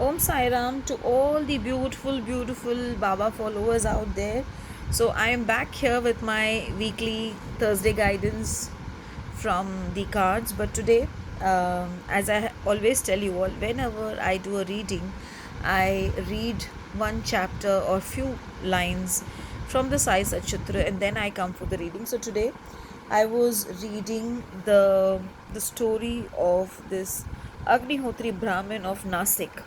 Om Sai Ram to all the beautiful, beautiful Baba followers out there. So, I am back here with my weekly Thursday guidance from the cards. But today, as I always tell you all, whenever I do a reading, I read one chapter or few lines from the Sai Satchitra and then I come for the reading. So, today, I was reading the story of this Agnihotri Brahmin of Nasik.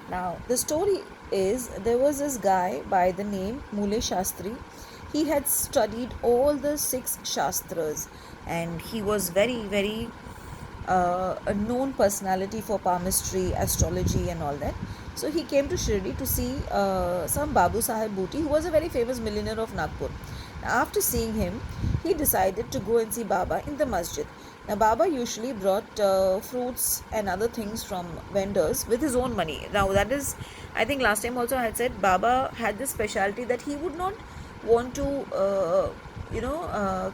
Now, the story is there was this guy by the name Mule Shastri. He had studied all the six Shastras and he was very a known personality for palmistry, astrology, and all that. So he came to Shirdi to see some Babu Sahib Bhuti, who was a very famous millionaire of Nagpur. After seeing him, he decided to go and see Baba in the masjid. Now, Baba usually brought fruits and other things from vendors with his own money. Now, that is, I think last time also I had said Baba had this specialty that he would not want to,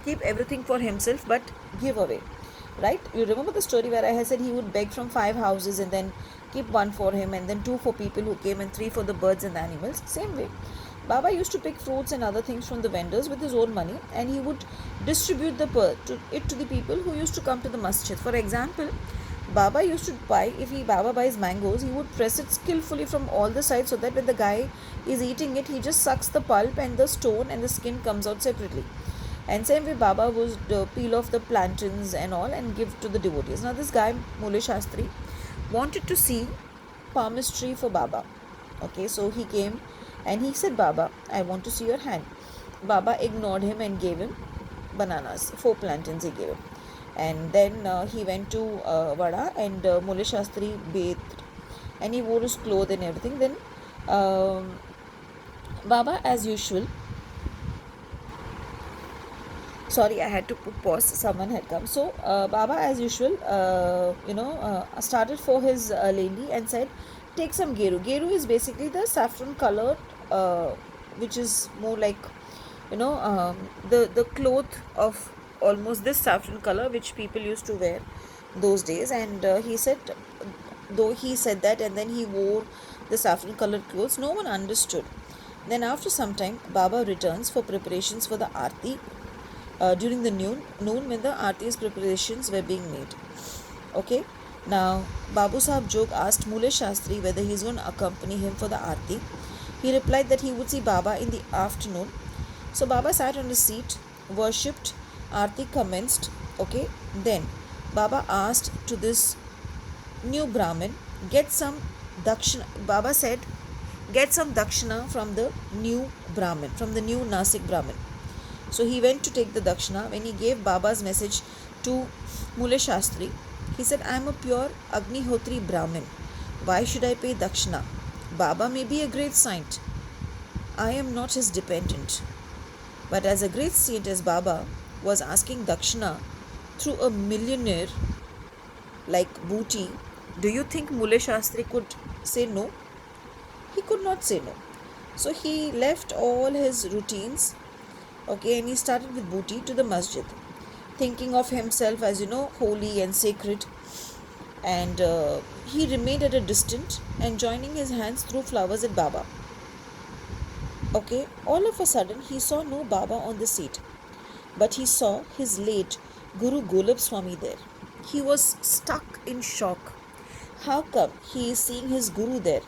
keep everything for himself but give away. Right? You remember the story where I had said he would beg from 5 houses and then keep one for him and then two for people who came and three for the birds and the animals. Same way. Baba used to pick fruits and other things from the vendors with his own money and he would distribute it to the people who used to come to the masjid. For example, Baba used to buy, if Baba buys mangoes, he would press it skillfully from all the sides so that when the guy is eating it, he just sucks the pulp and the stone and the skin comes out separately. And same way Baba would peel off the plantains and all and give to the devotees. Now this guy, Mule Shastri, wanted to see palmistry for Baba. Okay, so he came and he said, Baba, I want to see your hand. Baba ignored him and gave him bananas, 4 plantains he gave him. And then he went to Vada and Mule Shastri bathed and he wore his clothes and everything. Then Baba, as usual, sorry, I had to put pause, someone had come. So Baba, as usual, started for his lady and said, take some geru is basically the saffron color, which is more like the cloth of almost this saffron color which people used to wear those days. And he said, though he said that and then he wore the saffron colored clothes, no one understood. Then after some time, Baba returns for preparations for the aarti during the noon when the aarti's preparations were being made. Okay, now Babu Sahib Jog asked Mule Shastri whether he is going to accompany him for the aarti. He replied that he would see Baba in the afternoon. So Baba sat on his seat, worshipped, aarti commenced. Okay, then Baba asked to this new Brahmin, get some dakshina. Baba said, get some dakshina from the new Brahmin, from the new Nasik Brahmin. So he went to take the dakshina. When he gave Baba's message to Mule Shastri, he said, I am a pure Agnihotri Brahmin. Why should I pay dakshina? Baba may be a great saint. I am not his dependent. But as a great saint as Baba was asking dakshina through a millionaire like Booty, do you think Mule Shastri could say no? He could not say no. So he left all his routines, okay, and he started with Booty to the masjid, thinking of himself as, holy and sacred. And he remained at a distance and joining his hands threw flowers at Baba. Okay, all of a sudden he saw no Baba on the seat, but he saw his late Guru Golab Swami there. He was stuck in shock. How come he is seeing his Guru there?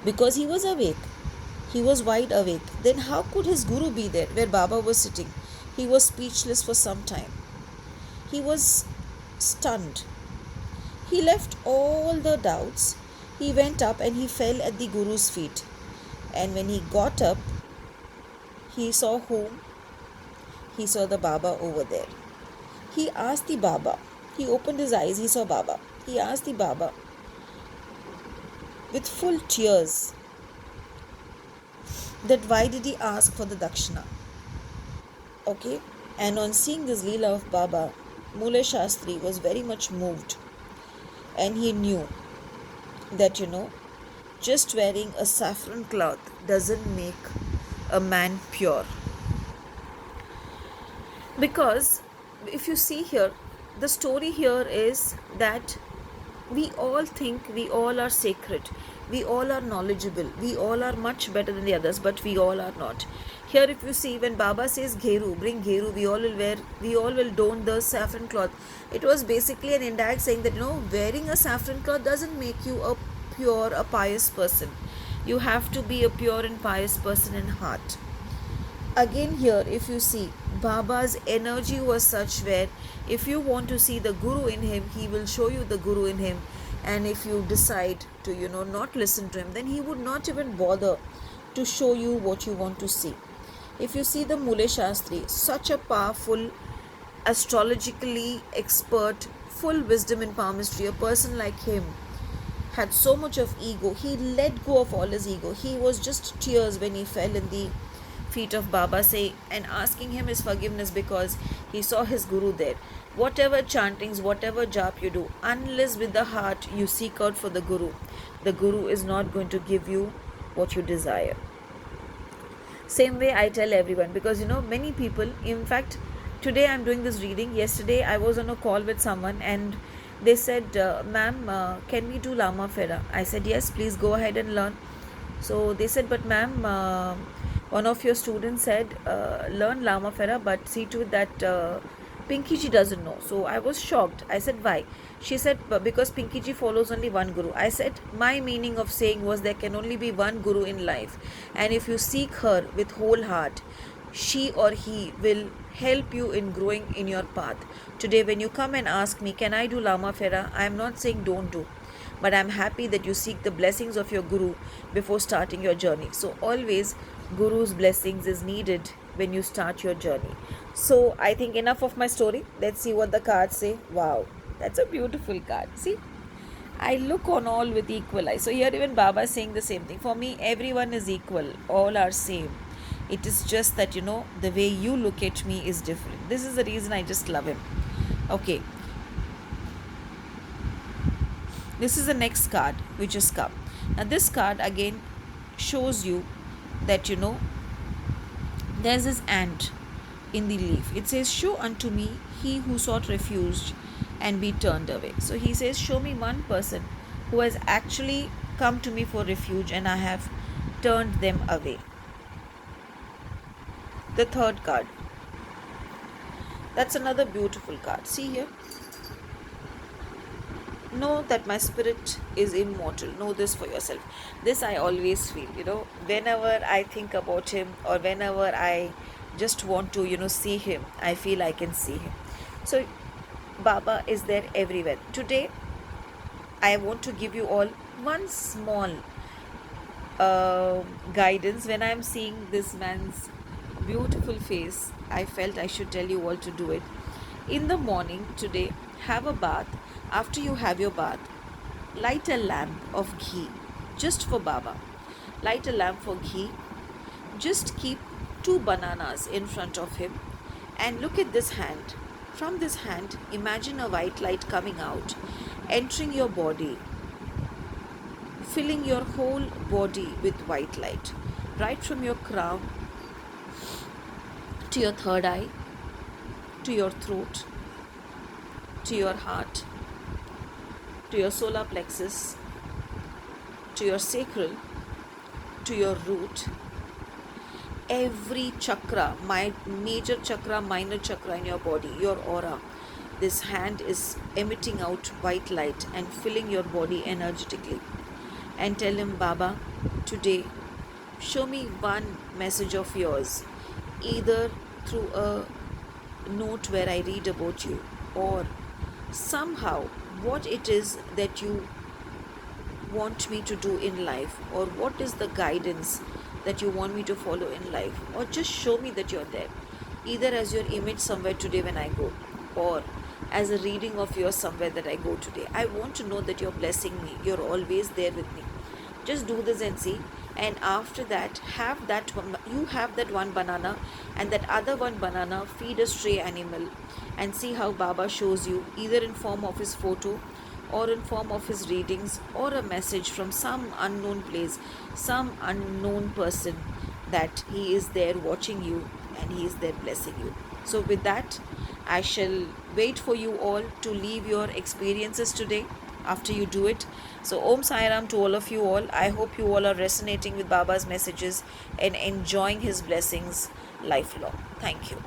Because he was awake. He was wide awake. Then how could his Guru be there where Baba was sitting? He was speechless for some time. He was stunned. He left all the doubts. He went up and he fell at the Guru's feet. And when he got up, he saw whom? He saw the Baba over there. He asked the Baba. He opened his eyes. He saw Baba. He asked the Baba with full tears that why did he ask for the dakshina. Okay, and on seeing this Leela of Baba, Mule Shastri was very much moved and he knew that just wearing a saffron cloth doesn't make a man pure. Because if you see here, the story here is that We all think we all are sacred, we all are knowledgeable, we all are much better than the others, but we all are not. Here if you see, when Baba says gheru, bring gheru, we all will don the saffron cloth. It was basically an indirect saying that, wearing a saffron cloth doesn't make you a pure, a pious person. You have to be a pure and pious person in heart. Again, here if you see, Baba's energy was such where if you want to see the guru in him, he will show you the guru in him. And if you decide to not listen to him, then he would not even bother to show you what you want to see. If you see the Mule Shastri, such a powerful, astrologically expert, full wisdom in palmistry, a person like him had so much of ego. He let go of all his ego. He was just tears when he fell in the feet of Baba, say, and asking him his forgiveness because he saw his guru there. Whatever chantings, whatever jap you do, unless with the heart you seek out for the guru is not going to give you what you desire. Same way I tell everyone, because many people, in fact, today I'm doing this reading. Yesterday I was on a call with someone and they said, ma'am, can we do Lama Fera? I said, yes, please go ahead and learn. So they said, but ma'am, one of your students said, learn Lama Fera, but see to it that Pinky ji doesn't know. So I was shocked. I said, why? She said, because Pinky ji follows only one guru. I said, my meaning of saying was there can only be one guru in life. And if you seek her with whole heart, she or he will help you in growing in your path. Today, when you come and ask me, can I do Lama Fera? I am not saying don't do. But I'm happy that you seek the blessings of your guru before starting your journey. So always guru's blessings is needed when you start your journey. So I think enough of my story. Let's see what the cards say. Wow, that's a beautiful card. See, I look on all with equal eyes. So here even Baba is saying the same thing. For me, everyone is equal. All are same. It is just that, the way you look at me is different. This is the reason I just love him. Okay. This is the next card which is come. Now this card again shows you that, there's this ant in the leaf. It says, show unto me he who sought refuge and be turned away. So he says, show me one person who has actually come to me for refuge and I have turned them away. The third card. That's another beautiful card. See here. Know that my spirit is immortal. Know this for yourself. This I always feel, whenever I think about him or whenever I just want to, see him, I feel I can see him. So Baba is there everywhere. Today, I want to give you all one small guidance. When I am seeing this man's beautiful face, I felt I should tell you all to do it. In the morning today, have a bath. After you have your bath, light a lamp of ghee just for Baba. Light a lamp for ghee. Just keep 2 bananas in front of him and look at this hand. From this hand, imagine a white light coming out, entering your body, filling your whole body with white light, right from your crown to your third eye, to your throat, to your heart, to your solar plexus, to your sacral, to your root. Every chakra, major chakra, minor chakra in your body, your aura, this hand is emitting out white light and filling your body energetically. And tell him, Baba, today, show me one message of yours, either through a note where I read about you, or somehow what it is that you want me to do in life, or what is the guidance that you want me to follow in life, or just show me that you're there, either as your image somewhere today when I go, or as a reading of yours somewhere that I go today. I want to know that you're blessing me, you're always there with me. Just do this and see. And after that, you have that one banana, and that other one banana feed a stray animal, and see how Baba shows you, either in form of his photo or in form of his readings, or a message from some unknown place, some unknown person, that he is there watching you and he is there blessing you. So with that, I shall wait for you all to leave your experiences today after you do it. So Om Sai Ram to all of you all. I hope you all are resonating with Baba's messages and enjoying his blessings lifelong. Thank you.